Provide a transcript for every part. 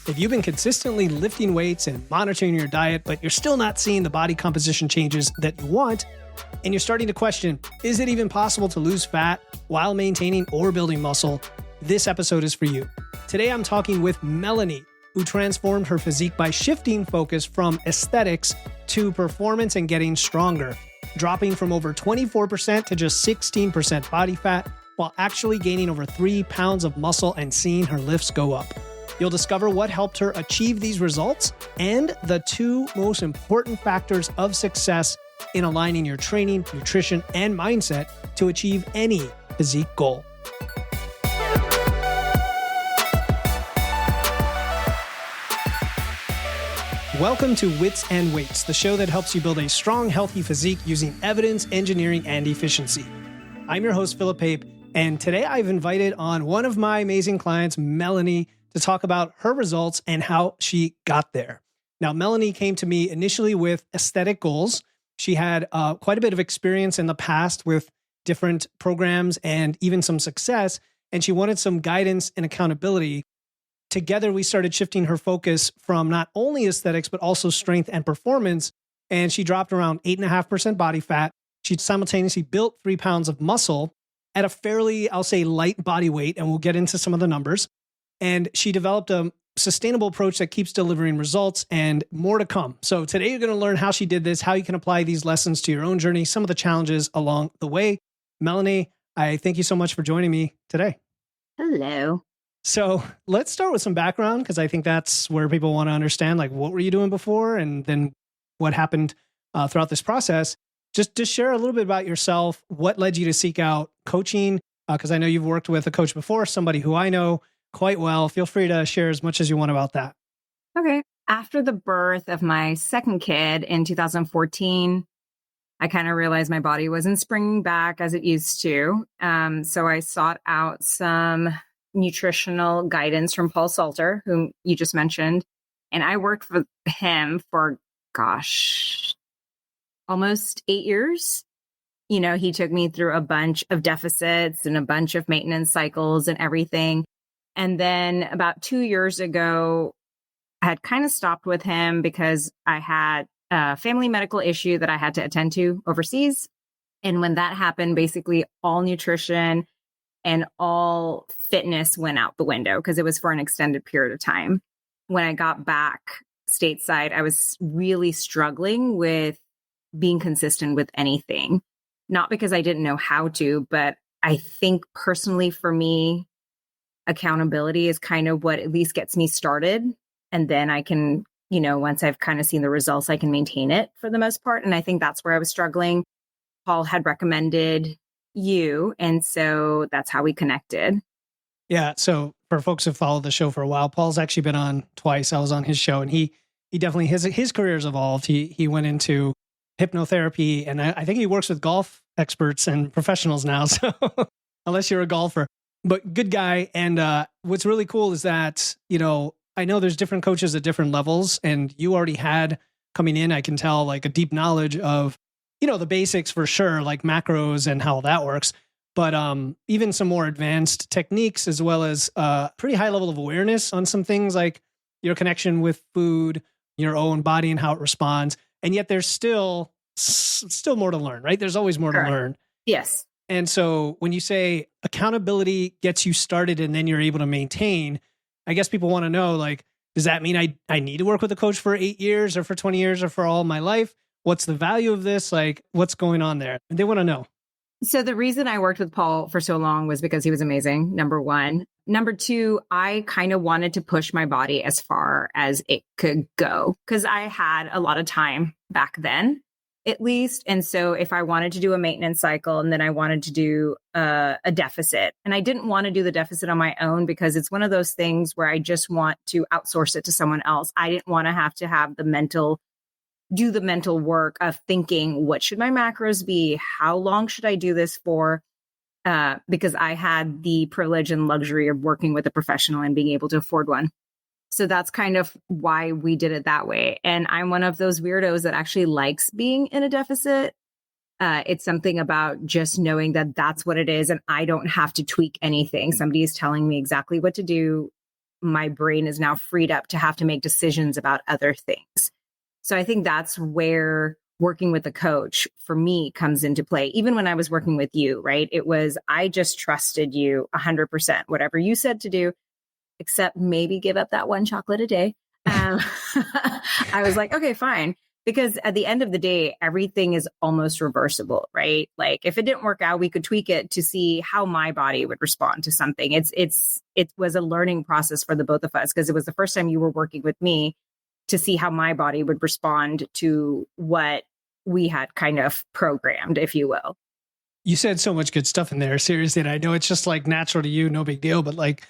If you've been consistently lifting weights and monitoring your diet, but you're still not seeing the body composition changes that you want, and you're starting to question, is it even possible to lose fat while maintaining or building muscle? This episode is for you. Today, I'm talking with Melanie, who transformed her physique by shifting focus from aesthetics to performance and getting stronger, dropping from over 24% to just 16% body fat, while actually gaining over 3 pounds of muscle and seeing her lifts go up. You'll discover what helped her achieve these results and the 2 most important factors of success in aligning your training, nutrition, and mindset to achieve any physique goal. Welcome to Wits and Weights, the show that helps you build a strong, healthy physique using evidence, engineering, and efficiency. I'm your host, Philip Pape, and today I've invited on one of my amazing clients, Melanie, to talk about her results and how she got there. Now, Melanie came to me initially with aesthetic goals. She had quite a bit of experience in the past with different programs and even some success, and she wanted some guidance and accountability. Together, we started shifting her focus from not only aesthetics, but also strength and performance, and she dropped around 8.5% body fat. She simultaneously built 3 pounds of muscle at a fairly, I'll say, light body weight, and we'll get into some of the numbers. And she developed a sustainable approach that keeps delivering results and more to come. So today you're going to learn how she did this, how you can apply these lessons to your own journey, some of the challenges along the way. Melanie, I thank you so much for joining me today. Hello. So let's start with some background, because I think that's where people want to understand, like, what were you doing before and then what happened throughout this process. Just share a little bit about yourself. What led you to seek out coaching? Because I know you've worked with a coach before, somebody who I know quite well. Feel free to share as much as you want about that. Okay. After the birth of my second kid in 2014, I kind of realized my body wasn't springing back as it used to. So I sought out some nutritional guidance from Paul Salter, whom you just mentioned. And I worked with him for, almost 8 years. You know, he took me through a bunch of deficits and a bunch of maintenance cycles and everything. And then about 2 years ago, I had kind of stopped with him because I had a family medical issue that I had to attend to overseas. And when that happened, basically all nutrition and all fitness went out the window because it was for an extended period of time. When I got back stateside, I was really struggling with being consistent with anything. Not because I didn't know how to, but I think personally for me, accountability is kind of what at least gets me started. And then I can, once I've kind of seen the results, I can maintain it for the most part. And I think that's where I was struggling. Paul had recommended you. And so that's how we connected. Yeah. So for folks who followed the show for a while, Paul's actually been on twice. I was on his show, and he definitely, his career's evolved. He went into hypnotherapy, and I think he works with golf experts and professionals now. So unless you're a golfer. But good guy. And what's really cool is that, I know there's different coaches at different levels, and you already had coming in, I can tell, like a deep knowledge of, the basics for sure, like macros and how that works. But even some more advanced techniques, as well as pretty high level of awareness on some things like your connection with food, your own body and how it responds. And yet there's still more to learn, right? There's always more to learn. Yes. And so when you say accountability gets you started and then you're able to maintain, I guess people want to know, like, does that mean I need to work with a coach for 8 years or for 20 years or for all my life? What's the value of this? Like, what's going on there? And they want to know. So the reason I worked with Paul for so long was because he was amazing, number one. Number two, I kind of wanted to push my body as far as it could go because I had a lot of time back then, at least. And so if I wanted to do a maintenance cycle and then I wanted to do a deficit, and I didn't want to do the deficit on my own because it's one of those things where I just want to outsource it to someone else. I didn't want to have do the mental work of thinking, what should my macros be? How long should I do this for? Because I had the privilege and luxury of working with a professional and being able to afford one. So that's kind of why we did it that way. And I'm one of those weirdos that actually likes being in a deficit. It's something about just knowing that that's what it is and I don't have to tweak anything. Somebody is telling me exactly what to do. my brain is now freed up to have to make decisions about other things. So I think that's where working with a coach for me comes into play. Even when I was working with you, right? It was, I just trusted you 100%, whatever you said to do, except maybe give up that one chocolate a day. I was like, okay, fine. Because at the end of the day, everything is almost reversible, right? Like if it didn't work out, we could tweak it to see how my body would respond to something. It was a learning process for the both of us because it was the first time you were working with me to see how my body would respond to what we had kind of programmed, if you will. You said so much good stuff in there. Seriously. And I know it's just like natural to you, no big deal, but like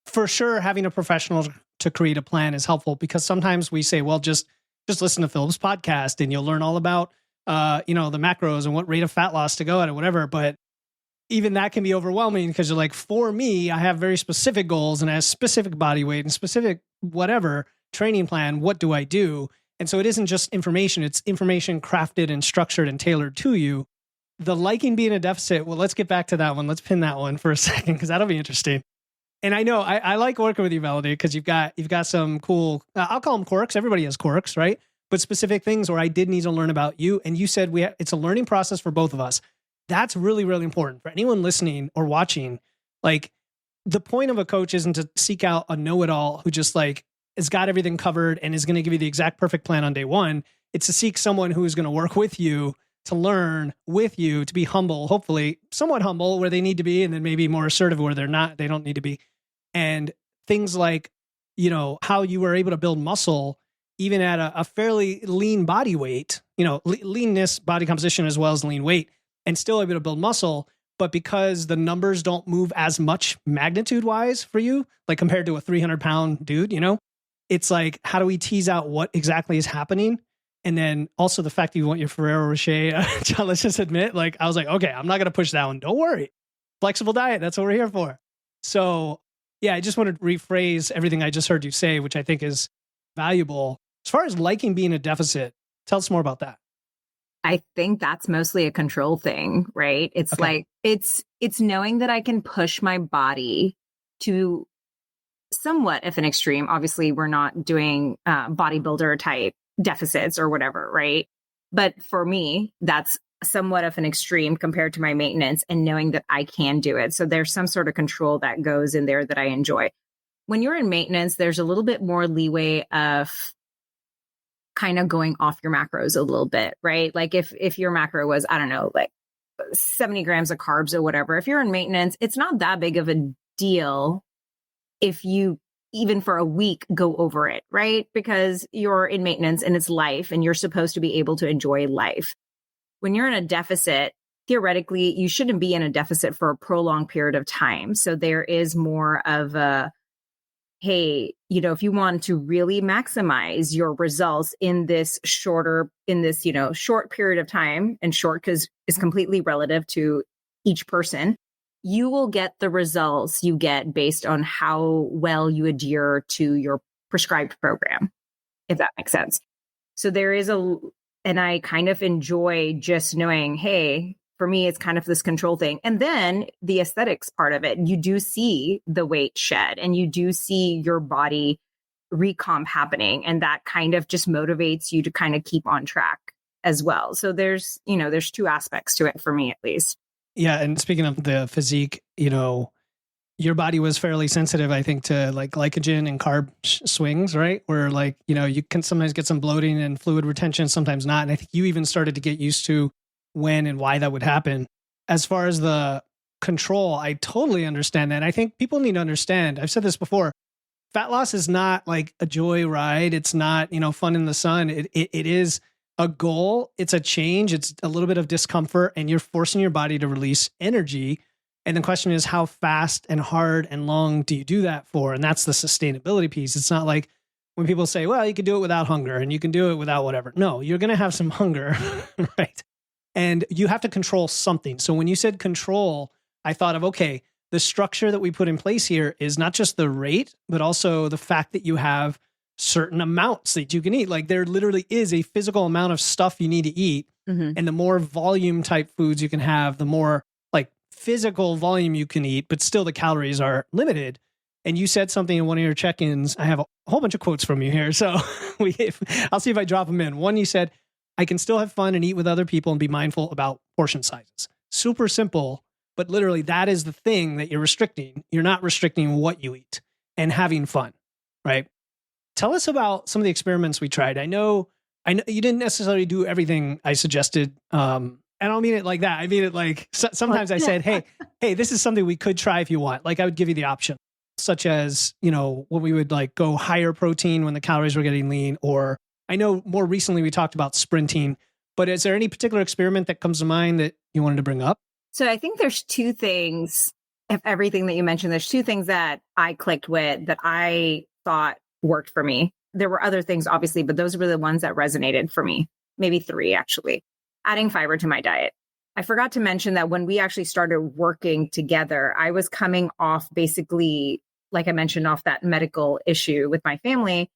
for sure, having a professional to create a plan is helpful because sometimes we say, well, just listen to Philip's podcast and you'll learn all about, the macros and what rate of fat loss to go at or whatever. But even that can be overwhelming because you're like, for me, I have very specific goals and I have specific body weight and specific whatever training plan. What do I do? And so it isn't just information. It's information crafted and structured and tailored to you. The liking being a deficit. Well, let's get back to that one. Let's pin that one for a second because that'll be interesting. And I know I like working with you, Melanie, because you've got some cool, I'll call them quirks. Everybody has quirks, right? But specific things where I did need to learn about you. And you said it's a learning process for both of us. That's really, really important for anyone listening or watching. Like the point of a coach isn't to seek out a know-it-all who just like has got everything covered and is going to give you the exact perfect plan on day one. It's to seek someone who is going to work with you, to learn with you, to be humble, hopefully somewhat humble where they need to be, and then maybe more assertive where they don't need to be. And things like, how you were able to build muscle even at a fairly lean body weight, leanness, body composition, as well as lean weight, and still able to build muscle. But because the numbers don't move as much magnitude wise for you, like compared to a 300-pound dude, it's like, how do we tease out what exactly is happening? And then also the fact that you want your Ferrero Rocher, let's just admit, like, I was like, okay, I'm not going to push that one. Don't worry. Flexible diet. That's what we're here for. So yeah, I just wanted to rephrase everything I just heard you say, which I think is valuable. As far as liking being a deficit, tell us more about that. I think that's mostly a control thing, right? It's okay. Like, it's knowing that I can push my body to somewhat of an extreme. Obviously, we're not doing bodybuilder type deficits or whatever, right? But for me, that's somewhat of an extreme compared to my maintenance and knowing that I can do it. So there's some sort of control that goes in there that I enjoy. When you're in maintenance, there's a little bit more leeway of kind of going off your macros a little bit, right? Like if your macro was, I don't know, like 70 grams of carbs or whatever, if you're in maintenance, it's not that big of a deal if you even for a week go over it, right? Because you're in maintenance and it's life and you're supposed to be able to enjoy life. When you're in a deficit, theoretically, you shouldn't be in a deficit for a prolonged period of time. So there is more of a, hey, if you want to really maximize your results in this short period of time, and short because it's completely relative to each person, you will get the results you get based on how well you adhere to your prescribed program, if that makes sense. So there is and I kind of enjoy just knowing, hey, for me, it's kind of this control thing. And then the aesthetics part of it, you do see the weight shed and you do see your body recomp happening. And that kind of just motivates you to kind of keep on track as well. So there's two aspects to it for me, at least. Yeah. And speaking of the physique, your body was fairly sensitive, I think, to like glycogen and carb swings, right? Where like, you can sometimes get some bloating and fluid retention, sometimes not. And I think you even started to get used to when and why that would happen. As far as the control, I totally understand that. And I think people need to understand, I've said this before, fat loss is not like a joy ride. It's not, fun in the sun. It is a goal. It's a change. It's a little bit of discomfort and you're forcing your body to release energy. And the question is, how fast and hard and long do you do that for? And that's the sustainability piece. It's not like when people say, well, you can do it without hunger and you can do it without whatever. No, you're going to have some hunger, right? And you have to control something. So when you said control, I thought of, okay, the structure that we put in place here is not just the rate, but also the fact that you have certain amounts that you can eat. Like there literally is a physical amount of stuff you need to eat. Mm-hmm. And the more volume type foods you can have, the more like physical volume you can eat, but still the calories are limited. And you said something in one of your check-ins. I have a whole bunch of quotes from you here. So I'll see if I drop them in. One, you said, I can still have fun and eat with other people and be mindful about portion sizes. Super simple, but literally that is the thing that you're restricting. You're not restricting what you eat and having fun, right? Tell us about some of the experiments we tried. I know you didn't necessarily do everything I suggested. I don't mean it like that. I mean it like sometimes I said, hey, this is something we could try if you want. Like I would give you the option, such as, when we would like go higher protein when the calories were getting lean, or I know more recently we talked about sprinting, but is there any particular experiment that comes to mind that you wanted to bring up? So I think there's two things, if everything that you mentioned, there's two things that I clicked with that I thought worked for me. There were other things, obviously, but those were the ones that resonated for me. Maybe three, actually. Adding fiber to my diet. I forgot to mention that when we actually started working together, I was coming off basically, like I mentioned, off that medical issue with my family.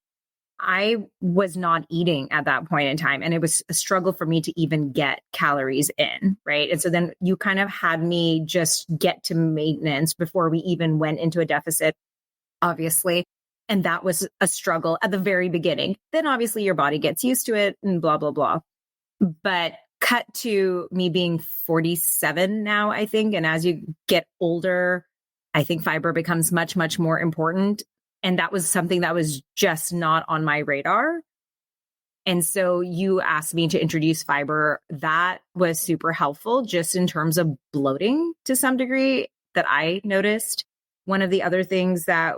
I was not eating at that point in time. And it was a struggle for me to even get calories in, right? And so then you kind of had me just get to maintenance before we even went into a deficit, obviously. And that was a struggle at the very beginning. Then obviously your body gets used to it and blah, blah, blah. But cut to me being 47 now, I think. And as you get older, I think fiber becomes much, much more important. And that was something that was just not on my radar. And so you asked me to introduce fiber. That was super helpful just in terms of bloating to some degree that I noticed. One of the other things that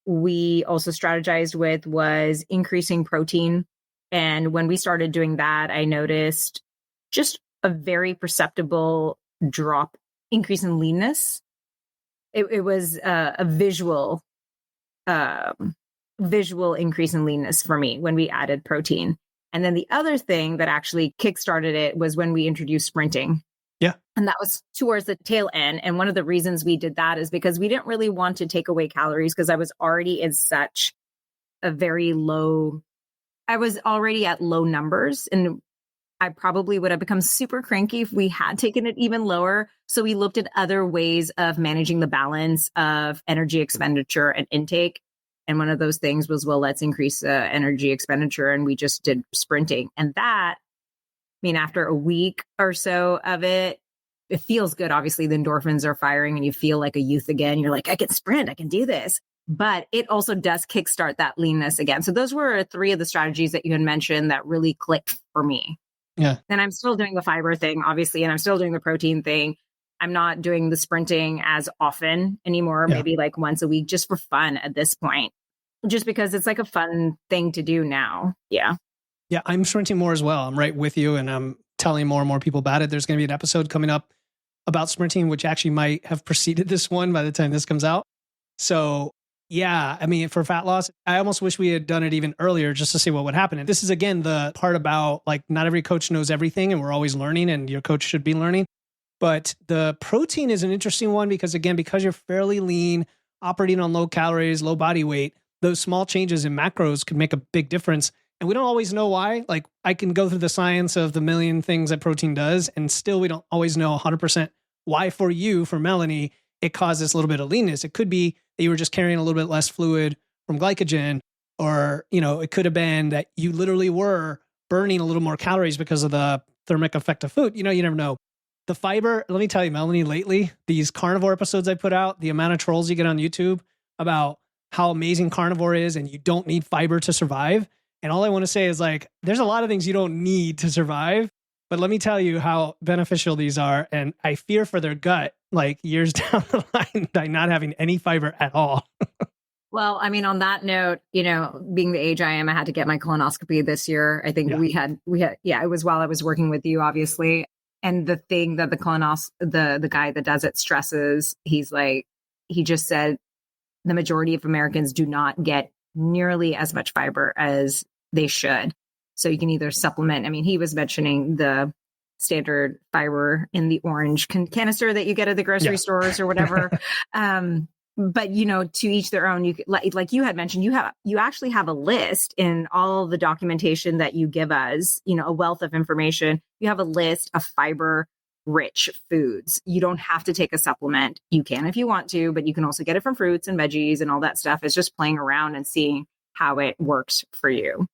we also strategized with was increasing protein. And when we started doing that, I noticed just a very perceptible increase in leanness. It was a visual increase in leanness for me when we added protein. And then the other thing that actually kickstarted it was when we introduced sprinting. Yeah. And that was towards the tail end. And one of the reasons we did that is because we didn't really want to take away calories because I was already in such a I was already at low numbers, and I probably would have become super cranky if we had taken it even lower. So we looked at other ways of managing the balance of energy expenditure and intake. And one of those things was, well, let's increase energy expenditure. And we just did sprinting. And that, after a week or so of it, it feels good. Obviously, the endorphins are firing and you feel like a youth again. You're like, I can sprint, I can do this. But it also does kickstart that leanness again. So those were three of the strategies that you had mentioned that really clicked for me. Yeah. And I'm still doing the fiber thing, obviously, and I'm still doing the protein thing. I'm not doing the sprinting as often anymore, maybe like once a week, just for fun at this point, just because it's like a fun thing to do now. Yeah. Yeah. I'm sprinting more as well. I'm right with you, and I'm telling more and more people about it. There's going to be an episode coming up about sprinting, which actually might have preceded this one by the time this comes out. So yeah, for fat loss, I almost wish we had done it even earlier just to see what would happen. And this is, again, the part about like not every coach knows everything and we're always learning, and your coach should be learning. But the protein is an interesting one because, again, because you're fairly lean, operating on low calories, low body weight, those small changes in macros could make a big difference. And we don't always know why. Like I can go through the science of the million things that protein does, and still we don't always know 100% why for Melanie, it caused this little bit of leanness. It could be that you were just carrying a little bit less fluid from glycogen, or, it could have been that you literally were burning a little more calories because of the thermic effect of food. You never know. The fiber, let me tell you, Melanie, lately, these carnivore episodes I put out, the amount of trolls you get on YouTube about how amazing carnivore is and you don't need fiber to survive. And all I want to say is like, there's a lot of things you don't need to survive, but let me tell you how beneficial these are. And I fear for their gut, like years down the line, by not having any fiber at all. Well, on that note, being the age I am, I had to get my colonoscopy this year. I think we had, it was while I was working with you, obviously. And the thing that the guy that does it stresses, he just said the majority of Americans do not get nearly as much fiber as they should. So you can either supplement. He was mentioning the standard fiber in the orange canister that you get at the grocery stores or whatever. But, to each their own. You like you had mentioned, you actually have a list in all the documentation that you give us, a wealth of information. You have a list of fiber rich foods. You don't have to take a supplement. You can if you want to, but you can also get it from fruits and veggies and all that stuff. It's just playing around and seeing how it works for you.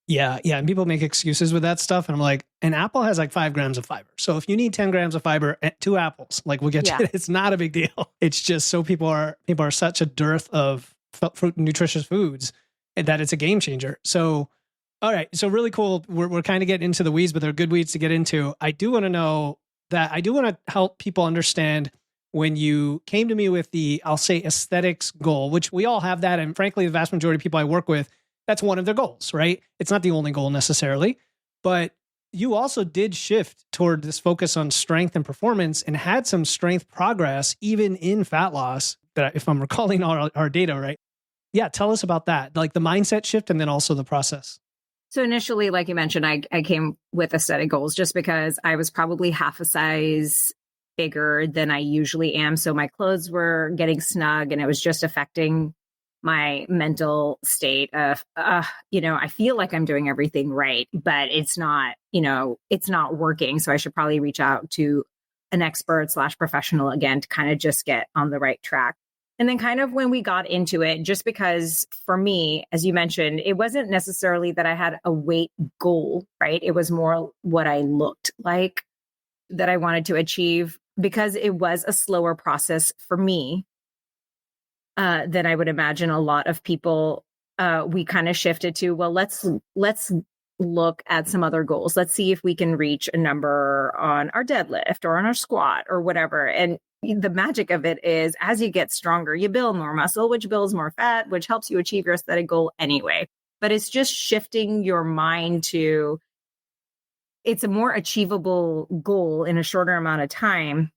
Yeah. Yeah. And people make excuses with that stuff. And I'm like, an apple has like 5 grams of fiber. So if you need 10 grams of fiber, 2 apples, like we'll get you. It's not a big deal. It's just so people are such a dearth of fruit and nutritious foods that it's a game changer. So, all right. So really cool. We're kind of getting into the weeds, but they're good weeds to get into. I do want to help people understand when you came to me with the, I'll say, aesthetics goal, which we all have that. And frankly, the vast majority of people I work with, that's one of their goals, right? It's not the only goal necessarily, but you also did shift toward this focus on strength and performance and had some strength progress even in fat loss, that if I'm recalling our data right. Yeah, tell us about that, like the mindset shift and then also the process. So initially, like you mentioned, I came with aesthetic goals just because I was probably half a size bigger than I usually am. So my clothes were getting snug and it was just affecting my mental state of, I feel like I'm doing everything right, but it's not, it's not working. So I should probably reach out to an expert / professional again to kind of just get on the right track. And then kind of when we got into it, just because for me, as you mentioned, it wasn't necessarily that I had a weight goal, right? It was more what I looked like that I wanted to achieve, because it was a slower process for me than I would imagine a lot of people. We kind of shifted to, well, let's look at some other goals. Let's see if we can reach a number on our deadlift or on our squat or whatever. And the magic of it is, as you get stronger, you build more muscle, which builds more fat, which helps you achieve your aesthetic goal anyway. But it's just shifting your mind to, it's a more achievable goal in a shorter amount of time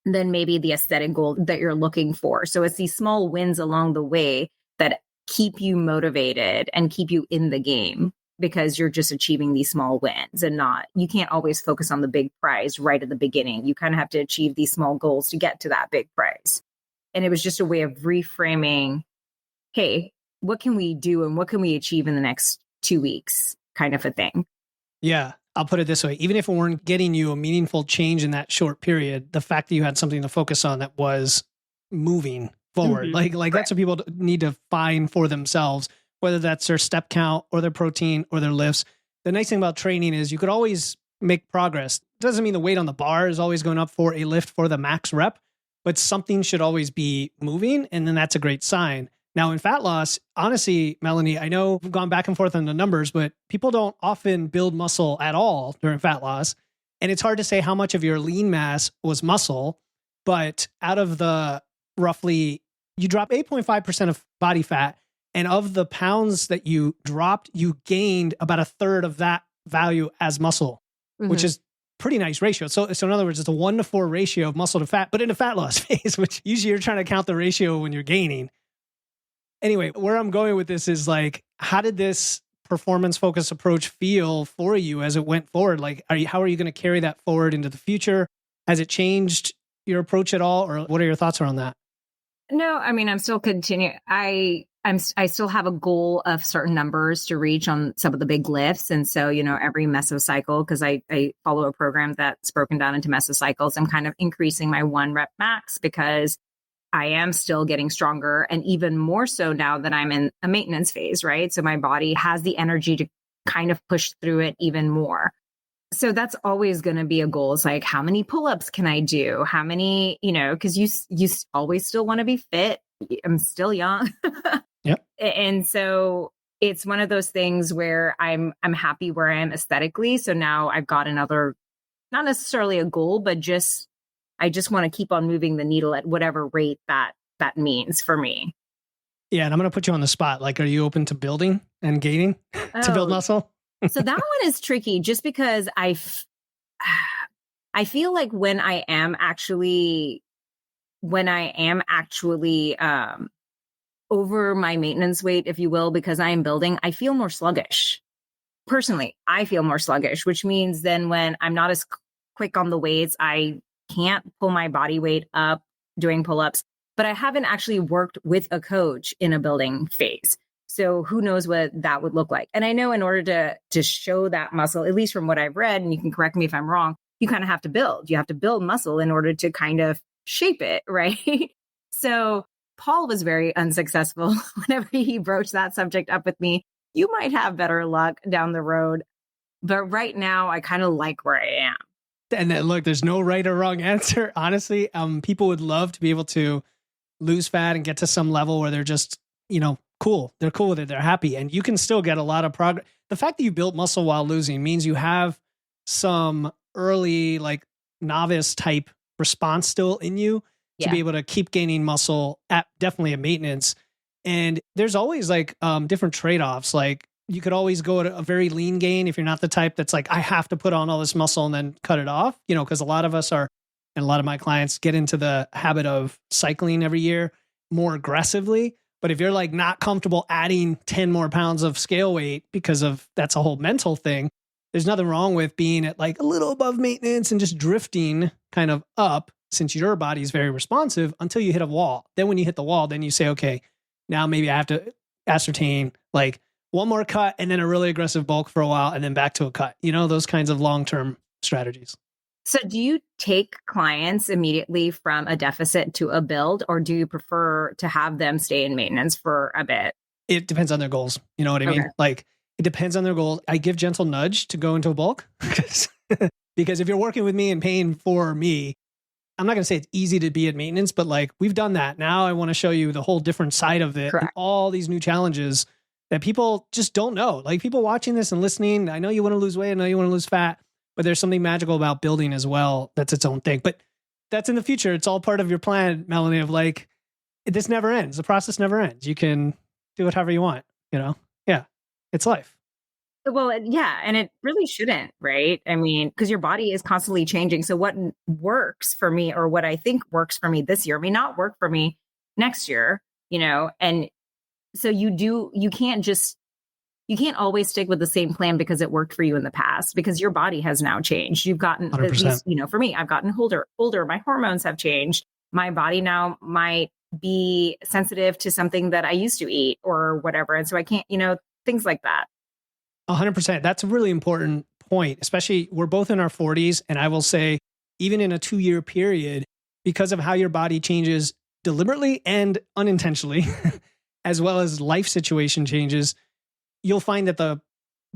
than maybe the aesthetic goal that you're looking for. So it's these small wins along the way that keep you motivated and keep you in the game, because you're just achieving these small wins and you can't always focus on the big prize right at the beginning. You kind of have to achieve these small goals to get to that big prize. And it was just a way of reframing, hey, what can we do and what can we achieve in the next 2 weeks, kind of a thing. Yeah. I'll put it this way. Even if it weren't getting you a meaningful change in that short period, the fact that you had something to focus on that was moving forward, like right. That's what people need to find for themselves, whether that's their step count or their protein or their lifts. The nice thing about training is you could always make progress. Doesn't mean the weight on the bar is always going up for a lift for the max rep, but something should always be moving. And then that's a great sign. Now in fat loss, honestly, Melanie, I know we've gone back and forth on the numbers, but people don't often build muscle at all during fat loss. And it's hard to say how much of your lean mass was muscle, but out of the roughly, you drop 8.5% of body fat. And of the pounds that you dropped, you gained about 1/3 of that value as muscle, which is pretty nice ratio. So in other words, it's a 1-to-4 ratio of muscle to fat, but in a fat loss phase, which usually you're trying to count the ratio when you're gaining. Anyway, where I'm going with this is like, how did this performance focused approach feel for you as it went forward? Like, how are you going to carry that forward into the future? Has it changed your approach at all? Or what are your thoughts around that? No, I mean, I'm still continuing. I still have a goal of certain numbers to reach on some of the big lifts. And so, every mesocycle, because I follow a program that's broken down into mesocycles, I'm kind of increasing my 1 rep max because I am still getting stronger, and even more so now that I'm in a maintenance phase, right? So my body has the energy to kind of push through it even more. So that's always going to be a goal. It's like, how many pull-ups can I do? How many, because you always still want to be fit. I'm still young. Yep. And so it's one of those things where I'm happy where I am aesthetically. So now I've got another, not necessarily a goal, but I just want to keep on moving the needle at whatever rate that means for me. Yeah. And I'm going to put you on the spot. Like, are you open to building and gaining to build muscle? So that one is tricky just because I feel like when I am actually over my maintenance weight, if you will, because I am building, I feel more sluggish. Personally, I feel more sluggish, which means then when I'm not as quick on the weights, I can't pull my body weight up doing pull-ups, but I haven't actually worked with a coach in a building phase. So who knows what that would look like. And I know in order to show that muscle, at least from what I've read, and you can correct me if I'm wrong, you kind of have to build. You have to build muscle in order to kind of shape it, right? So Paul was very unsuccessful whenever he broached that subject up with me. You might have better luck down the road, but right now I kind of like where I am. And then, look, there's no right or wrong answer. Honestly, people would love to be able to lose fat and get to some level where they're just, cool. They're cool with it. They're happy. And you can still get a lot of progress. The fact that you built muscle while losing means you have some early, like, novice type response still in you to be able to keep gaining muscle at definitely a maintenance. And there's always like different trade-offs. Like, you could always go at a very lean gain if you're not the type that's like, I have to put on all this muscle and then cut it off, because a lot of us are, and a lot of my clients get into the habit of cycling every year more aggressively. But if you're like not comfortable adding 10 more pounds of scale weight because of that's a whole mental thing, there's nothing wrong with being at like a little above maintenance and just drifting kind of up, since your body is very responsive, until you hit a wall. Then when you hit the wall, then you say, okay, now maybe I have to ascertain like one more cut and then a really aggressive bulk for a while and then back to a cut, those kinds of long-term strategies. So do you take clients immediately from a deficit to a build, or do you prefer to have them stay in maintenance for a bit? It depends on their goals. You know what I mean? Like, it depends on their goals. I give gentle nudge to go into a bulk because if you're working with me and paying for me, I'm not going to say it's easy to be at maintenance, but like, we've done that. Now I want to show you the whole different side of it and all these new challenges that people just don't know. Like, people watching this and listening, I know you want to lose weight, I know you want to lose fat, but there's something magical about building as well. That's its own thing. But that's in the future. It's all part of your plan, Melanie, of like, this never ends. The process never ends. You can do it however you want, Yeah, it's life. Well, yeah. And it really shouldn't, right? I mean, because your body is constantly changing. So what works for me, or what I think works for me this year, may not work for me next year, and so you can't always stick with the same plan because it worked for you in the past, because your body has now changed. You've gotten, 100%. at least, for me, I've gotten older. My hormones have changed. My body now might be sensitive to something that I used to eat or whatever. And so I can't, things like that. 100%. That's a really important point, especially we're both in our 40s. And I will say, even in a 2-year period, because of how your body changes deliberately and unintentionally, as well as life situation changes, you'll find that the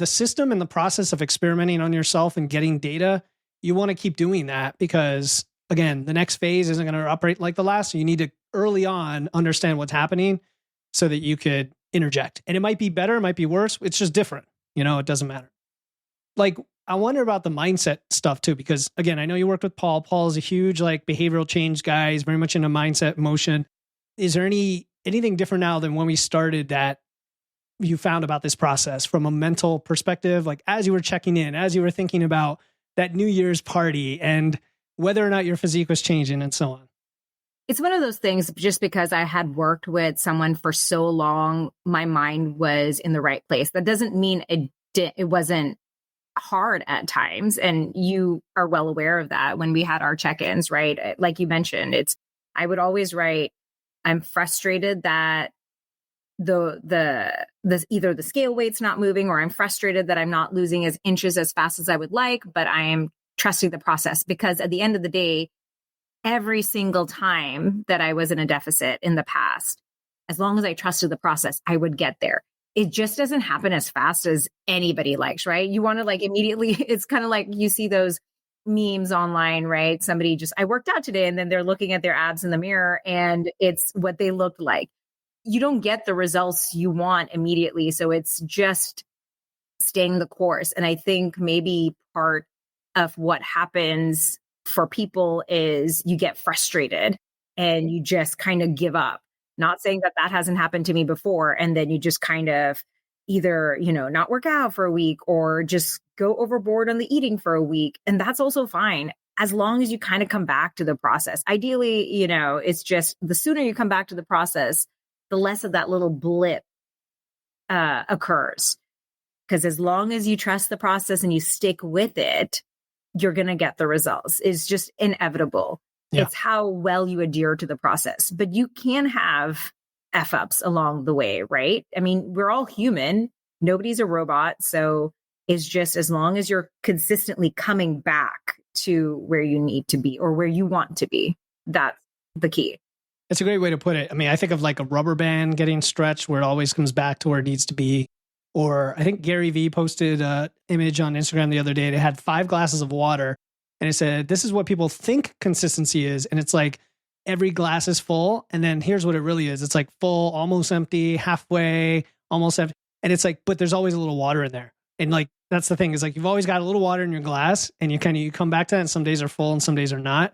system and the process of experimenting on yourself and getting data, you want to keep doing that because, again, the next phase isn't going to operate like the last. So you need to early on understand what's happening so that you could interject. And it might be better, it might be worse. It's just different. It doesn't matter. Like, I wonder about the mindset stuff too, because again, I know you worked with Paul. Paul is a huge like behavioral change guy. He's very much into mindset, motion. Is there anything different now than when we started that you found about this process from a mental perspective? Like, as you were checking in, as you were thinking about that New Year's party and whether or not your physique was changing and so on? It's one of those things, just because I had worked with someone for so long, my mind was in the right place. That doesn't mean it wasn't hard at times. And you are well aware of that when we had our check-ins, right? Like you mentioned, I would always write, I'm frustrated that the either the scale weight's not moving, or I'm frustrated that I'm not losing as inches as fast as I would like, but I am trusting the process, because at the end of the day, every single time that I was in a deficit in the past, as long as I trusted the process, I would get there. It just doesn't happen as fast as anybody likes, right? You want to like immediately, it's kind of like you see those memes online, right? Somebody I worked out today, and then they're looking at their abs in the mirror and it's what they looked like. You don't get the results you want immediately. So it's just staying the course. And I think maybe part of what happens for people is you get frustrated and you just kind of give up. Not saying that hasn't happened to me before. And then you just kind of either, not work out for a week or just go overboard on the eating for a week. And that's also fine, as long as you kind of come back to the process. Ideally, it's just the sooner you come back to the process, the less of that little blip occurs. Because as long as you trust the process and you stick with it, you're going to get the results. It's just inevitable. Yeah. It's how well you adhere to the process. But you can have F-ups along the way, right? I mean, we're all human. Nobody's a robot. So it's just as long as you're consistently coming back to where you need to be or where you want to be. That's the key. It's a great way to put it. I mean, I think of like a rubber band getting stretched where it always comes back to where it needs to be. Or I think Gary Vee posted an image on Instagram the other day. It had 5 glasses of water and it said, this is what people think consistency is. And it's like every glass is full. And then here's what it really is. It's like full, almost empty, halfway, almost empty. And it's like, but there's always a little water in there. And like, that's the thing is like, you've always got a little water in your glass and you come back to that and some days are full and some days are not.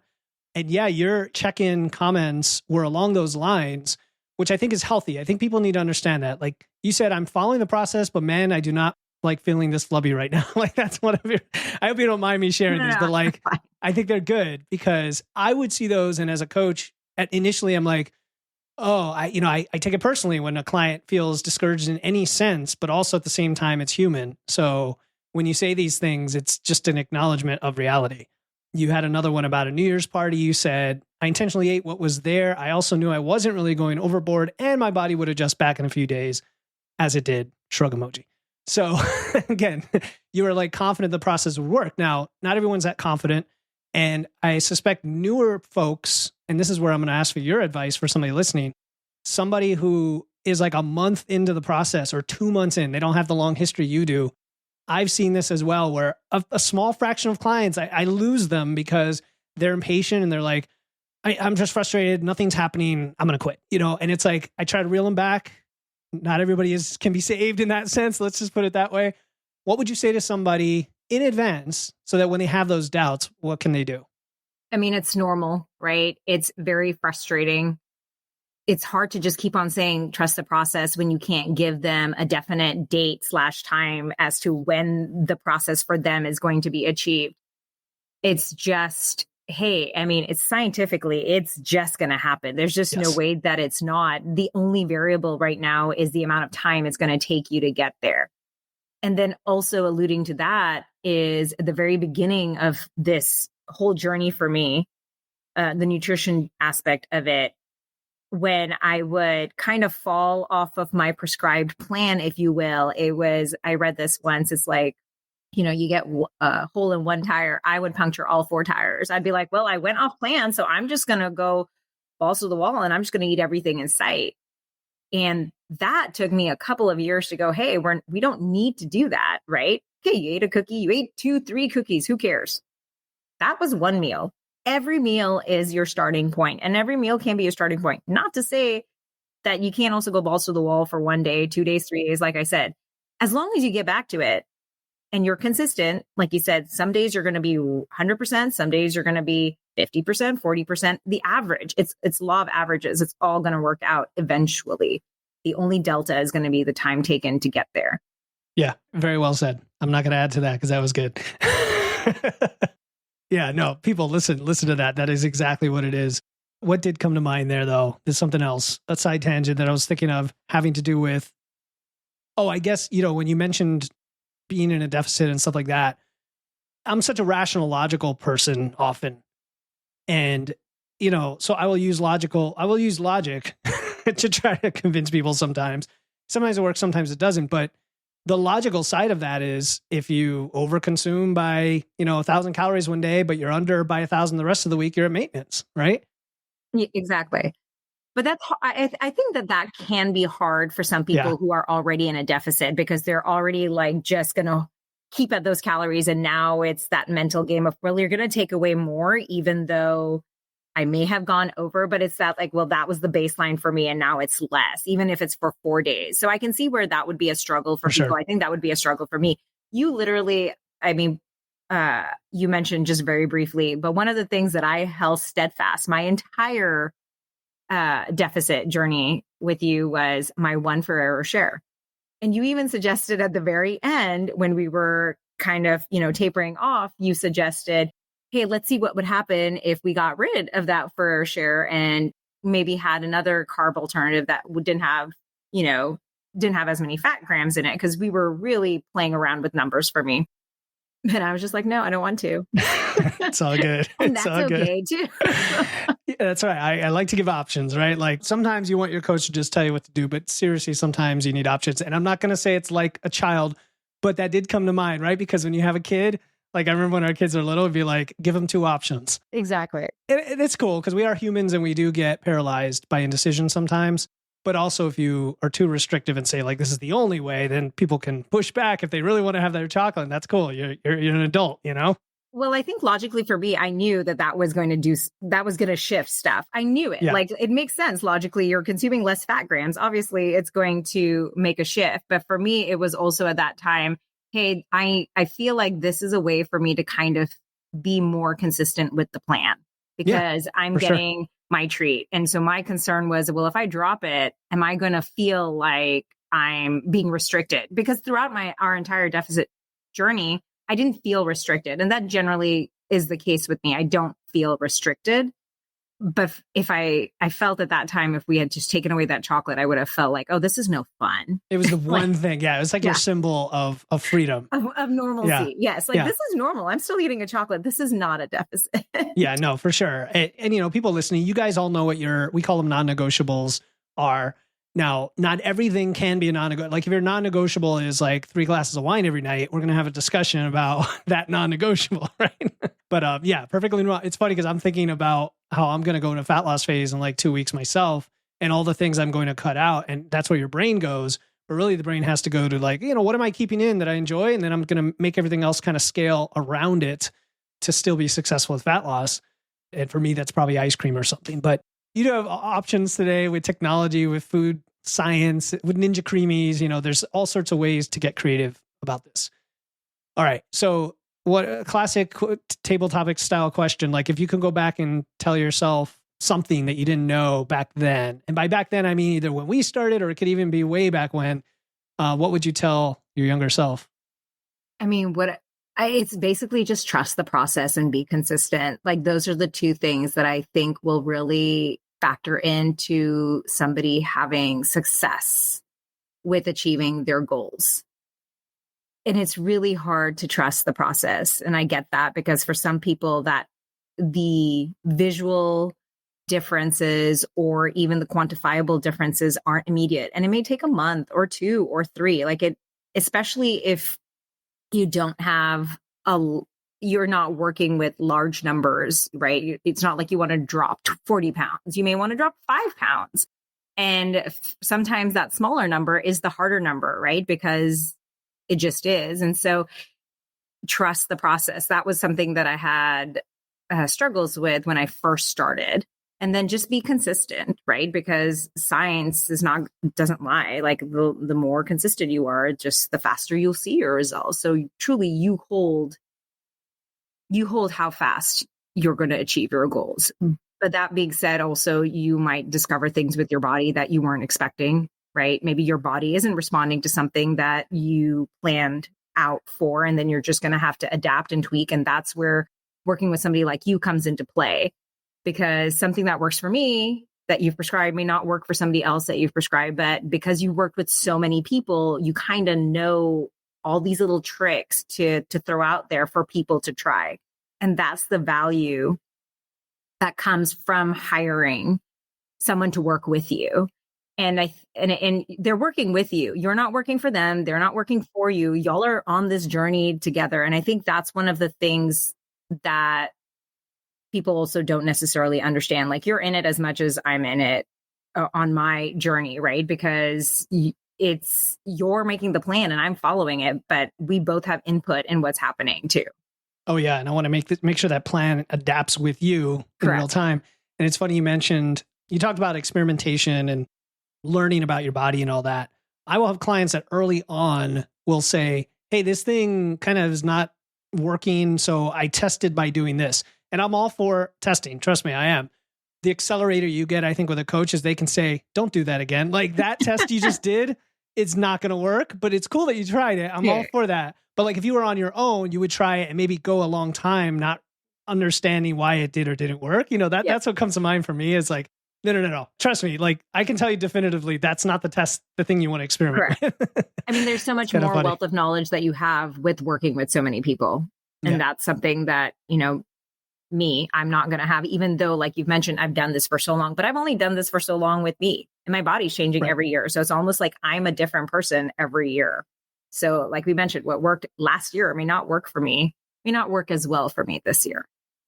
And yeah, your check-in comments were along those lines, which I think is healthy. I think people need to understand that. Like you said, I'm following the process, but man, I do not like feeling this flubby right now. Like that's one of your, I hope you don't mind me sharing these, but like, I think they're good because I would see those. And as a coach, initially I'm like, oh, I take it personally when a client feels discouraged in any sense, but also at the same time, it's human. So when you say these things, it's just an acknowledgement of reality. You had another one about a New Year's party. You said, I intentionally ate what was there. I also knew I wasn't really going overboard and my body would adjust back in a few days as it did. Shrug emoji. So again, you were like confident the process would work. Now, not everyone's that confident. And I suspect newer folks, and this is where I'm going to ask for your advice for somebody listening, somebody who is like a month into the process or 2 months in, they don't have the long history you do. I've seen this as well, where a small fraction of clients, I lose them because they're impatient and they're like, I'm just frustrated. Nothing's happening. I'm going to quit, and it's like, I try to reel them back. Not everybody can be saved in that sense. Let's just put it that way. What would you say to somebody in advance so that when they have those doubts, what can they do? I mean, it's normal, right? It's very frustrating. It's hard to just keep on saying, trust the process when you can't give them a definite date/time as to when the process for them is going to be achieved. It's just, hey, I mean, it's scientifically, it's just going to happen. There's just no way that it's not. The only variable right now is the amount of time it's going to take you to get there. And then also alluding to that is the very beginning of this whole journey for me, the nutrition aspect of it. When I would kind of fall off of my prescribed plan, if you will, I read this once. It's like, you get a hole in one tire. I would puncture all 4 tires. I'd be like, well, I went off plan, so I'm just going to go balls to the wall and I'm just going to eat everything in sight. And that took me a couple of years to go, hey, we don't need to do that, right? Okay, you ate a cookie, you ate 2-3 cookies. Who cares? That was one meal. Every meal is your starting point, and every meal can be a starting point. Not to say that you can't also go balls to the wall for 1 day, 2 days, 3 days, like I said. As long as you get back to it and you're consistent, like you said, some days you're going to be 100%, some days you're going to be 50%, 40%. The average, it's law of averages. It's all going to work out eventually. The only delta is going to be the time taken to get there. Yeah, very well said. I'm not going to add to that because that was good. Yeah, no, people listen to that. That is exactly what it is. What did come to mind there, though, is something else, a side tangent that I was thinking of having to do with, I guess, when you mentioned being in a deficit and stuff like that, I'm such a rational, logical person often. And, so I will use logic to try to convince people sometimes. Sometimes it works, sometimes it doesn't. But the logical side of that is if you overconsume by, 1,000 calories one day, but you're under by 1,000 the rest of the week, you're at maintenance, right? Yeah, exactly. But I think that can be hard for some people who are already in a deficit because they're already like just going to keep at those calories. And now it's that mental game of, well, you're going to take away more, even though I may have gone over, but it's that like, well, that was the baseline for me. And now it's less, even if it's for 4 days. So I can see where that would be a struggle for people. Sure. I think that would be a struggle for me. You literally, you mentioned just very briefly, but one of the things that I held steadfast, my entire deficit journey with you was my 1 for error share. And you even suggested at the very end when we were kind of, tapering off, you suggested, hey, let's see what would happen if we got rid of that for error share and maybe had another carb alternative that didn't have as many fat grams in it, because we were really playing around with numbers for me. And I was just like, no, I don't want to. It's all good. And that's okay too. Yeah, that's right. I like to give options, right? Like sometimes you want your coach to just tell you what to do, but seriously, sometimes you need options. And I'm not going to say it's like a child, but that did come to mind, right? Because when you have a kid, Like I remember when our kids are little, it'd be like, give them two options. Exactly. And it's cool because we are humans and we do get paralyzed by indecision sometimes. But also if you are too restrictive and say like, this is the only way, then people can push back if they really want to have their chocolate. And that's cool. You're an adult, you know? Well, I think logically for me, I knew that was going to shift stuff. I knew it. Yeah. Like it makes sense. Logically, you're consuming less fat grams. Obviously, it's going to make a shift. But for me, it was also at that time, hey, I feel like this is a way for me to kind of be more consistent with the plan because I'm getting my treat. And so my concern was, well, if I drop it, am I going to feel like I'm being restricted? Because throughout our entire deficit journey, I didn't feel restricted. And that generally is the case with me. I don't feel restricted. But if I felt at that time, if we had just taken away that chocolate, I would have felt like, oh, this is no fun. It was the one thing. Yeah. It was like your symbol of freedom. Of normalcy. Yeah. Yes. Like this is normal. I'm still eating a chocolate. This is not a deficit. Yeah, no, for sure. And you know, people listening, you guys all know what we call them non-negotiables are. Now, not everything can be a non-negotiable. Like if your non-negotiable is like 3 glasses of wine every night, we're going to have a discussion about that non-negotiable, right? But yeah, perfectly normal. It's funny because I'm thinking about how I'm going to go in a fat loss phase in like 2 weeks myself and all the things I'm going to cut out. And that's where your brain goes. But really the brain has to go to like, you know, what am I keeping in that I enjoy? And then I'm going to make everything else kind of scale around it to still be successful with fat loss. And for me, that's probably ice cream or something. But you do have options today with technology, with food science, with Ninja Creamies. You know, there's all sorts of ways to get creative about this. All right. So what a classic table topic style question. Like if you can go back and tell yourself something that you didn't know back then. And by back then, I mean either when we started or it could even be way back when, what would you tell your younger self? I mean, it's basically just trust the process and be consistent. Like those are the two things that I think will really factor into somebody having success with achieving their goals. And it's really hard to trust the process. And I get that because for some people that the visual differences or even the quantifiable differences aren't immediate. And it may take a month or 2 or 3, like it, especially if you don't have you're not working with large numbers, right? It's not like you want to drop 40 pounds. You may want to drop 5 pounds. And sometimes that smaller number is the harder number, right? Because it just is. And so trust the process. That was something that I had struggles with when I first started. And then just be consistent, right? Because science doesn't lie. Like the more consistent you are, just the faster you'll see your results. So truly you hold how fast you're going to achieve your goals. But that being said, also you might discover things with your body that you weren't expecting, right? Maybe your body isn't responding to something that you planned out for, and then you're just going to have to adapt and tweak. And that's where working with somebody like you comes into play. Because something that works for me that you've prescribed may not work for somebody else that you've prescribed. But because you worked with so many people, you kind of know all these little tricks to throw out there for people to try. And that's the value that comes from hiring someone to work with you. And they're working with you. You're not working for them. They're not working for you. Y'all are on this journey together. And I think that's one of the things that people also don't necessarily understand. Like you're in it as much as I'm in it on my journey, right? Because you're making the plan and I'm following it, but we both have input in what's happening too. Oh yeah. And I want to make sure that plan adapts with you in real time. And it's funny you talked about experimentation and learning about your body and all that. I will have clients that early on will say, hey, this thing kind of is not working. So I tested by doing this. And I'm all for testing. Trust me, I am. The accelerator you get, I think, with a coach is they can say, don't do that again. Like that test you just did, it's not going to work, but it's cool that you tried it. I'm all for that. But like if you were on your own, you would try it and maybe go a long time not understanding why it did or didn't work. You know, that's what comes to mind for me is like, no. Trust me. Like I can tell you definitively, that's not the thing you want to experiment with. I mean, there's so much more wealth of knowledge that you have with working with so many people. And that's something that, you know, I'm not going to have, even though, like you've mentioned, I've done this for so long, but I've only done this for so long with me and my body's changing every year. So it's almost like I'm a different person every year. So like we mentioned, what worked last year may not work for me may not work as well for me this year.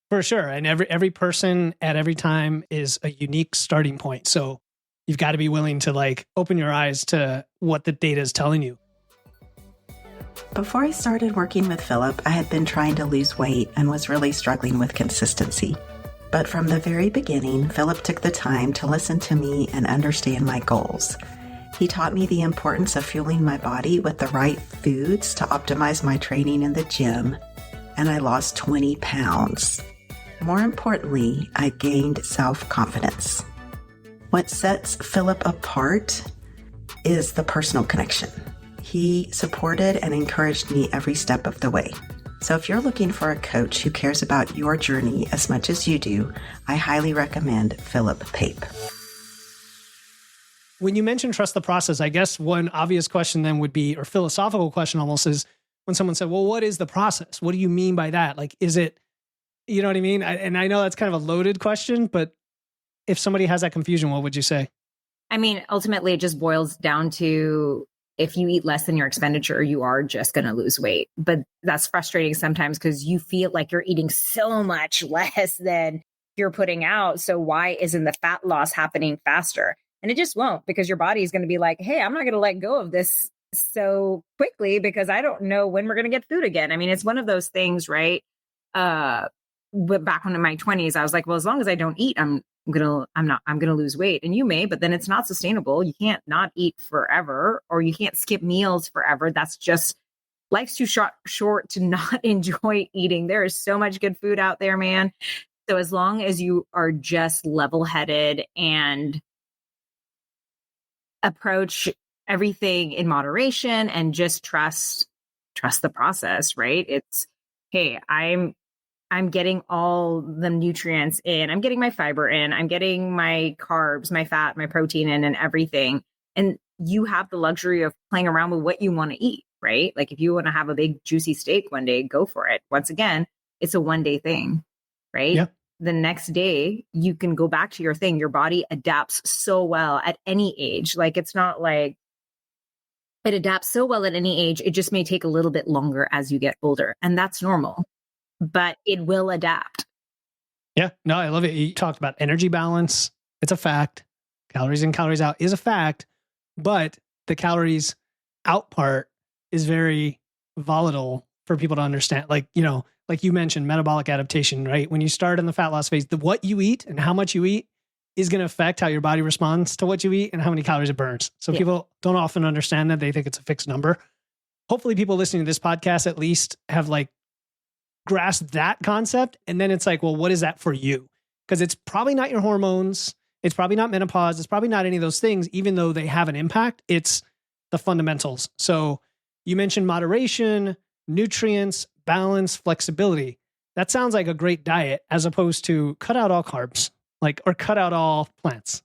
For sure. And every person at every time is a unique starting point. So you've got to be willing to like open your eyes to what the data is telling you. Before I started working with Philip, I had been trying to lose weight and was really struggling with consistency. But from the very beginning, Philip took the time to listen to me and understand my goals. He taught me the importance of fueling my body with the right foods to optimize my training in the gym, and I lost 20 pounds. More importantly, I gained self-confidence. What sets Philip apart is the personal connection. He supported and encouraged me every step of the way. So if you're looking for a coach who cares about your journey as much as you do, I highly recommend Philip Pape. When you mention trust the process, I guess one obvious question then would be, or philosophical question almost, is when someone said, well, what is the process? What do you mean by that? Like, is it, you know what I mean? And I know that's kind of a loaded question, but if somebody has that confusion, what would you say? I mean, ultimately, it just boils down to if you eat less than your expenditure, you are just going to lose weight. But that's frustrating sometimes because you feel like you're eating so much less than you're putting out. So why isn't the fat loss happening faster? And it just won't, because your body is going to be like, hey, I'm not going to let go of this so quickly because I don't know when we're going to get food again. I mean, it's one of those things, right? Back when in my 20s, I was like, well, as long as I don't eat, I'm going to lose weight. And you may, but then it's not sustainable. You can't not eat forever, or you can't skip meals forever. That's just, life's too short to not enjoy eating. There is so much good food out there, man. So as long as you are just level-headed and approach everything in moderation and just trust the process, right? It's, hey, I'm getting all the nutrients in, I'm getting my fiber in, I'm getting my carbs, my fat, my protein in, and everything. And you have the luxury of playing around with what you want to eat, right? Like if you want to have a big juicy steak one day, go for it. Once again, it's a one-day thing, right? Yeah. The next day you can go back to your thing. Your body adapts so well at any age. Like it's not like it adapts so well at any age. It just may take a little bit longer as you get older, and that's normal, but it will adapt. Yeah, no, I love it. You talked about energy balance. It's a fact. Calories in, calories out is a fact, but the calories out part is very volatile for people to understand. Like, you know, like you mentioned, metabolic adaptation, right? When you start in the fat loss phase, what you eat and how much you eat is going to affect how your body responds to what you eat and how many calories it burns. So people don't often understand that. They think it's a fixed number. Hopefully people listening to this podcast at least have like grasped that concept. And then it's like, well, what is that for you? Because it's probably not your hormones. It's probably not menopause. It's probably not any of those things, even though they have an impact. It's the fundamentals. So you mentioned moderation, nutrients, balance, flexibility. That sounds like a great diet as opposed to cut out all carbs, or cut out all plants.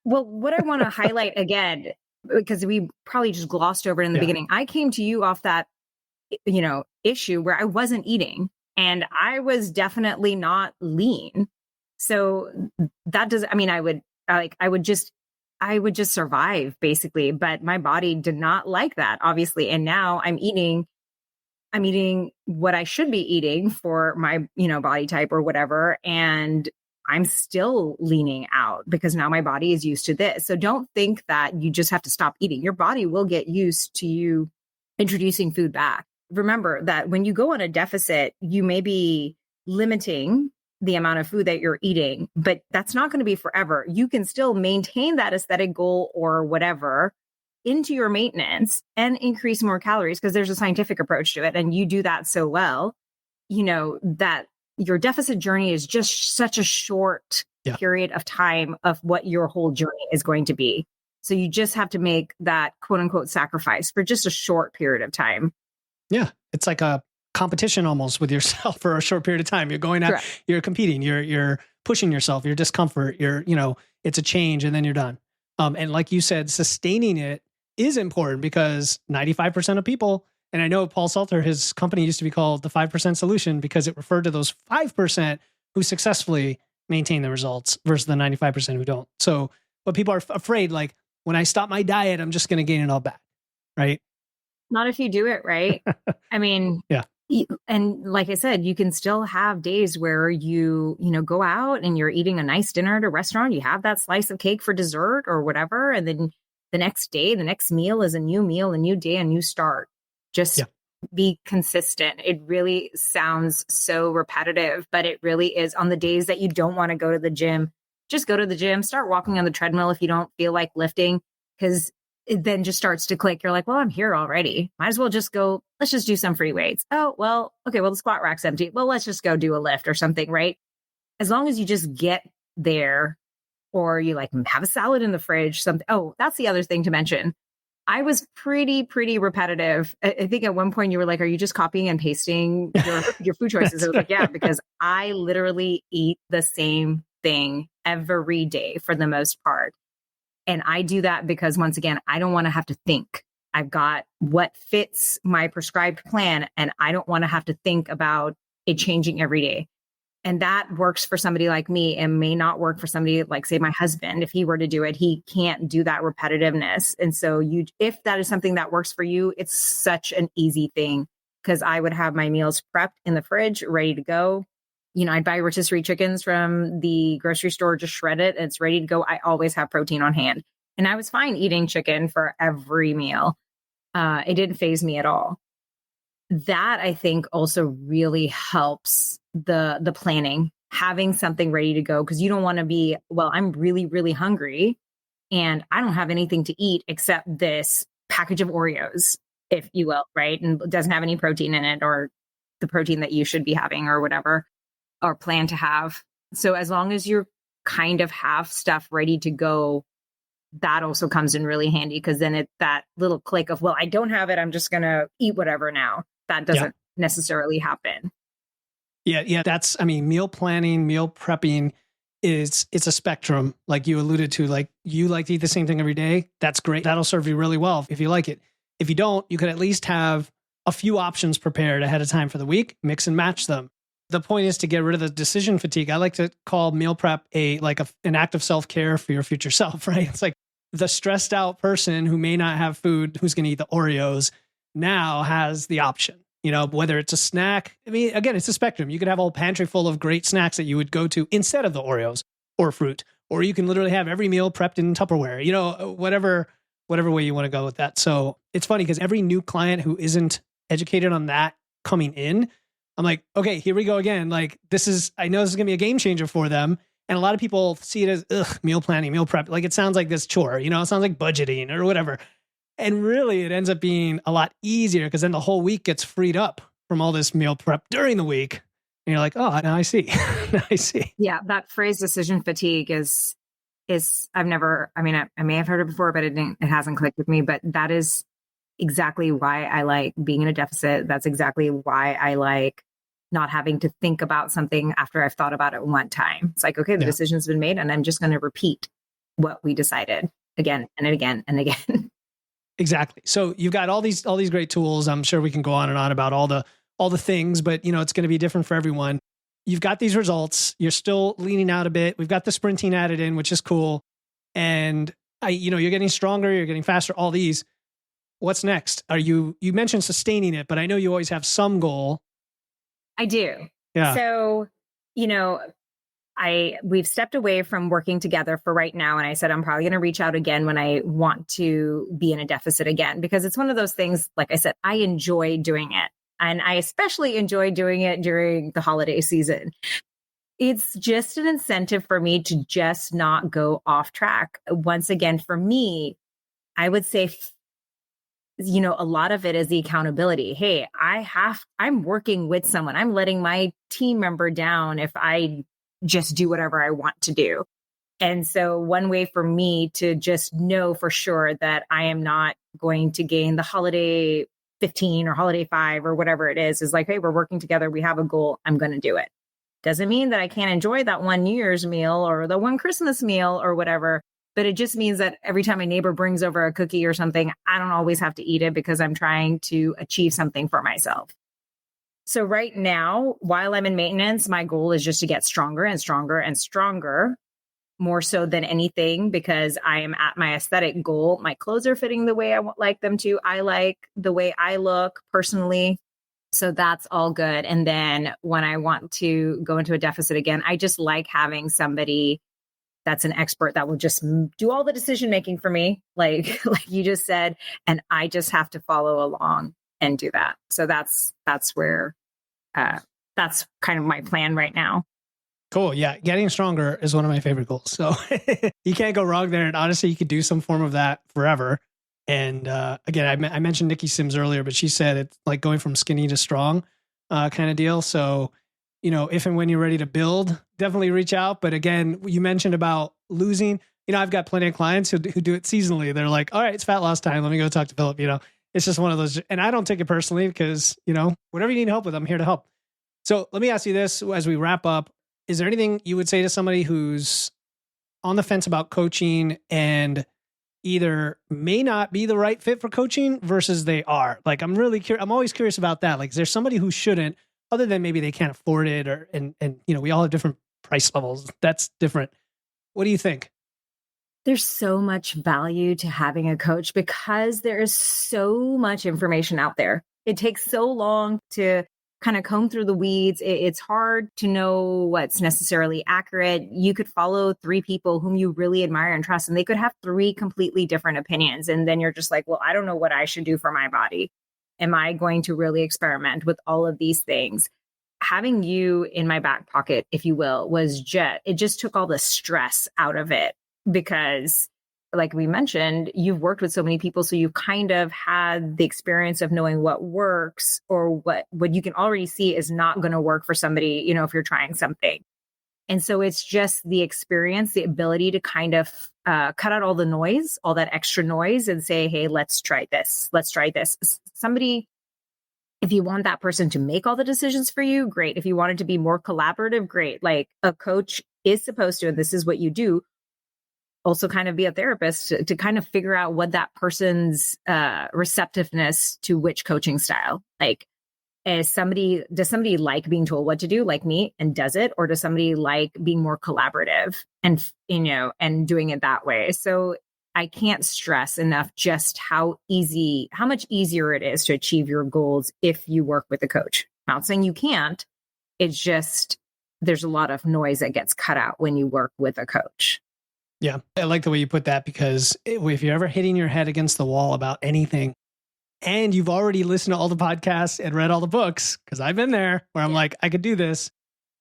Well, what I want to highlight again, because we probably just glossed over it in the beginning, I came to you off that, issue where I wasn't eating and I was definitely not lean. So that does, I would just survive basically, but my body did not like that, obviously. And now I'm eating what I should be eating for my, body type or whatever. And I'm still leaning out because now my body is used to this. So don't think that you just have to stop eating. Your body will get used to you introducing food back. Remember that when you go on a deficit, you may be limiting the amount of food that you're eating, but that's not going to be forever. You can still maintain that aesthetic goal or whatever into your maintenance and increase more calories because there's a scientific approach to it. And you do that so well, that your deficit journey is just such a short period of time of what your whole journey is going to be. So you just have to make that quote unquote sacrifice for just a short period of time. Yeah. It's like a competition almost with yourself for a short period of time. You're going out, you're competing, you're pushing yourself, your discomfort, it's a change and then you're done. And like you said, sustaining it is important because 95% of people, and I know Paul Salter, his company used to be called the 5% solution because it referred to those 5% who successfully maintain the results versus the 95% who don't. So, but people are afraid, like when I stop my diet, I'm just going to gain it all back. Right. Not if you do it right. I mean, And like I said, you can still have days where you go out and you're eating a nice dinner at a restaurant. You have that slice of cake for dessert or whatever. And then the next day, the next meal is a new meal, a new day, a new start. Just be consistent. It really sounds so repetitive, but it really is. On the days that you don't want to go to the gym, just go to the gym, start walking on the treadmill if you don't feel like lifting, because it then just starts to click. You're like, well, I'm here already. Might as well just go. Let's just do some free weights. Oh, well, okay. Well, the squat rack's empty. Well, let's just go do a lift or something, right? As long as you just get there, or you like have a salad in the fridge, something. Oh, that's the other thing to mention. I was pretty repetitive. I think at one point you were like, are you just copying and pasting your food choices? I was like, yeah, because I literally eat the same thing every day for the most part. And I do that because, once again, I don't want to have to think. I've got what fits my prescribed plan, and I don't want to have to think about it changing every day. And that works for somebody like me and may not work for somebody like, say, my husband. If he were to do it, he can't do that repetitiveness. And so if that is something that works for you, it's such an easy thing, because I would have my meals prepped in the fridge, ready to go. I'd buy rotisserie chickens from the grocery store, just shred it, and it's ready to go. I always have protein on hand. And I was fine eating chicken for every meal. It didn't faze me at all. That, I think, also really helps the planning, having something ready to go, because you don't want to be, well, I'm really hungry and I don't have anything to eat except this package of Oreos, if you will, right? And it doesn't have any protein in it, or the protein that you should be having or whatever, or plan to have. So as long as you kind of have stuff ready to go, that also comes in really handy, because then that little click of, well, I don't have it, I'm just going to eat whatever now. That doesn't necessarily happen. Yeah. Meal planning, meal prepping it's a spectrum. Like you alluded to, like you like to eat the same thing every day. That's great. That'll serve you really well if you like it. If you don't, you could at least have a few options prepared ahead of time for the week, mix and match them. The point is to get rid of the decision fatigue. I like to call meal prep an act of self-care for your future self, right? It's like the stressed out person who may not have food, who's going to eat the Oreos, now has the option, whether it's a snack. I mean, again, it's a spectrum. You could have a whole pantry full of great snacks that you would go to instead of the Oreos or fruit, or you can literally have every meal prepped in Tupperware, whatever way you want to go with that. So it's funny because every new client who isn't educated on that coming in, I'm like, okay, here we go again. Like I know this is going to be a game changer for them. And a lot of people see it as meal planning, meal prep. Like it sounds like this chore, it sounds like budgeting or whatever. And really it ends up being a lot easier, because then the whole week gets freed up from all this meal prep during the week. And you're like, oh, now I see. Now I see. Yeah. That phrase decision fatigue is I may have heard it before, but it hasn't clicked with me, but that is exactly why I like being in a deficit. That's exactly why I like not having to think about something after I've thought about it one time. It's like, okay, the decision's been made and I'm just going to repeat what we decided again and again and again. Exactly. So you've got all these great tools. I'm sure we can go on and on about all the things, but it's going to be different for everyone. You've got these results. You're still leaning out a bit. We've got the sprinting added in, which is cool. And you're getting stronger, you're getting faster, all these. What's next? You mentioned sustaining it, but I know you always have some goal. I do. Yeah. So, we've stepped away from working together for right now. And I said, I'm probably going to reach out again when I want to be in a deficit again, because it's one of those things, like I said, I enjoy doing it. And I especially enjoy doing it during the holiday season. It's just an incentive for me to just not go off track. Once again, for me, I would say, a lot of it is the accountability. Hey, I'm working with someone. I'm letting my team member down if I just do whatever I want to do. And so one way for me to just know for sure that I am not going to gain the holiday 15 or holiday 5 or whatever it is like, hey, we're working together. We have a goal. I'm going to do it. Doesn't mean that I can't enjoy that one New Year's meal or the one Christmas meal or whatever. But it just means that every time my neighbor brings over a cookie or something, I don't always have to eat it because I'm trying to achieve something for myself. So right now, while I'm in maintenance, my goal is just to get stronger and stronger and stronger, more so than anything, because I am at my aesthetic goal. My clothes are fitting the way I like them to. I like the way I look personally. So that's all good. And then when I want to go into a deficit again, I just like having somebody that's an expert that will just do all the decision making for me, like you just said, and I just have to follow along and do that. So that's where that's kind of my plan right now. Cool. Yeah. Getting stronger is one of my favorite goals. So you can't go wrong there. And honestly, you could do some form of that forever. And again, I mentioned Nikki Sims earlier, but she said it's like going from skinny to strong kind of deal. So, if and when you're ready to build, definitely reach out. But again, you mentioned about losing. I've got plenty of clients who do it seasonally. They're like, all right, it's fat loss time. Let me go talk to Philip. It's just one of those. And I don't take it personally because, whatever you need help with, I'm here to help. So let me ask you this as we wrap up. Is there anything you would say to somebody who's on the fence about coaching and either may not be the right fit for coaching versus they are? Like, I'm really curious. I'm always curious about that. Like, is there somebody who shouldn't, other than maybe they can't afford it and we all have different price levels. That's different. What do you think? There's so much value to having a coach because there is so much information out there. It takes so long to kind of comb through the weeds. It's hard to know what's necessarily accurate. You could follow 3 people whom you really admire and trust, and they could have 3 completely different opinions. And then you're just like, well, I don't know what I should do for my body. Am I going to really experiment with all of these things? Having you in my back pocket, if you will, it just took all the stress out of it because, like we mentioned, you've worked with so many people. So you've kind of had the experience of knowing what works or what you can already see is not going to work for somebody, if you're trying something. And so it's just the experience, the ability to kind of cut out all the noise, all that extra noise and say, hey, let's try this. Let's try this. Somebody, if you want that person to make all the decisions for you, great. If you want it to be more collaborative, great. Like a coach is supposed to, and this is what you do, also kind of be a therapist to kind of figure out what that person's receptiveness to which coaching style. Like, does somebody like being told what to do, like me, and does it? Or does somebody like being more collaborative and doing it that way? So I can't stress enough just how much easier it is to achieve your goals if you work with a coach. I'm not saying you can't. It's just there's a lot of noise that gets cut out when you work with a coach. Yeah, I like the way you put that because if you're ever hitting your head against the wall about anything and you've already listened to all the podcasts and read all the books, because I've been there where I'm like, I could do this.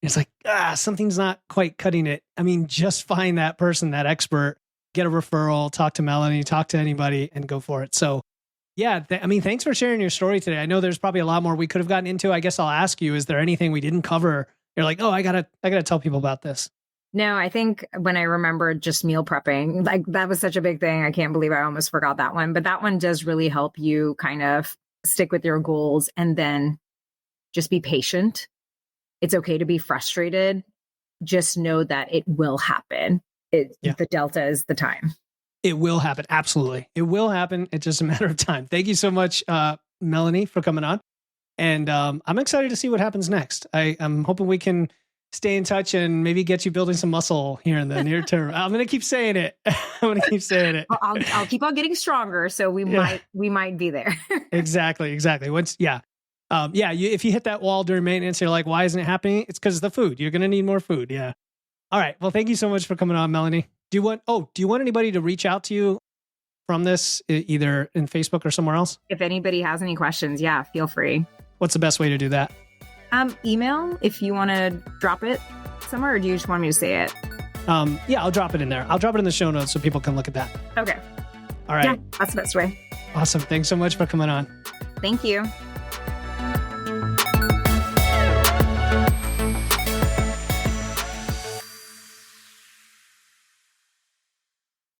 It's like, something's not quite cutting it. I mean, just find that person, that expert, get a referral, talk to Melanie, talk to anybody and go for it. So yeah, thanks for sharing your story today. I know there's probably a lot more we could have gotten into. I guess I'll ask you, is there anything we didn't cover? You're like, I gotta tell people about this. No, I think when I remember just meal prepping, like that was such a big thing. I can't believe I almost forgot that one, but that one does really help you kind of stick with your goals and then just be patient. It's okay to be frustrated. Just know that it will happen. The delta is the time. It will happen. Absolutely. It will happen. It's just a matter of time. Thank you so much, Melanie, for coming on. And I'm excited to see what happens next. I'm hoping we can stay in touch and maybe get you building some muscle here in the near term. I'm going to keep saying it. I'll keep on getting stronger. So we might be there. Exactly. If you hit that wall during maintenance, you're like, why isn't it happening? It's because of the food. You're going to need more food. Yeah. All right. Well, thank you so much for coming on, Melanie. Do you want anybody to reach out to you from this, either in Facebook or somewhere else? If anybody has any questions, feel free. What's the best way to do that? Email if you want to drop it somewhere, or do you just want me to say it? I'll drop it in there. I'll drop it in the show notes so people can look at that. Okay. All right. Yeah, that's the best way. Awesome. Thanks so much for coming on. Thank you.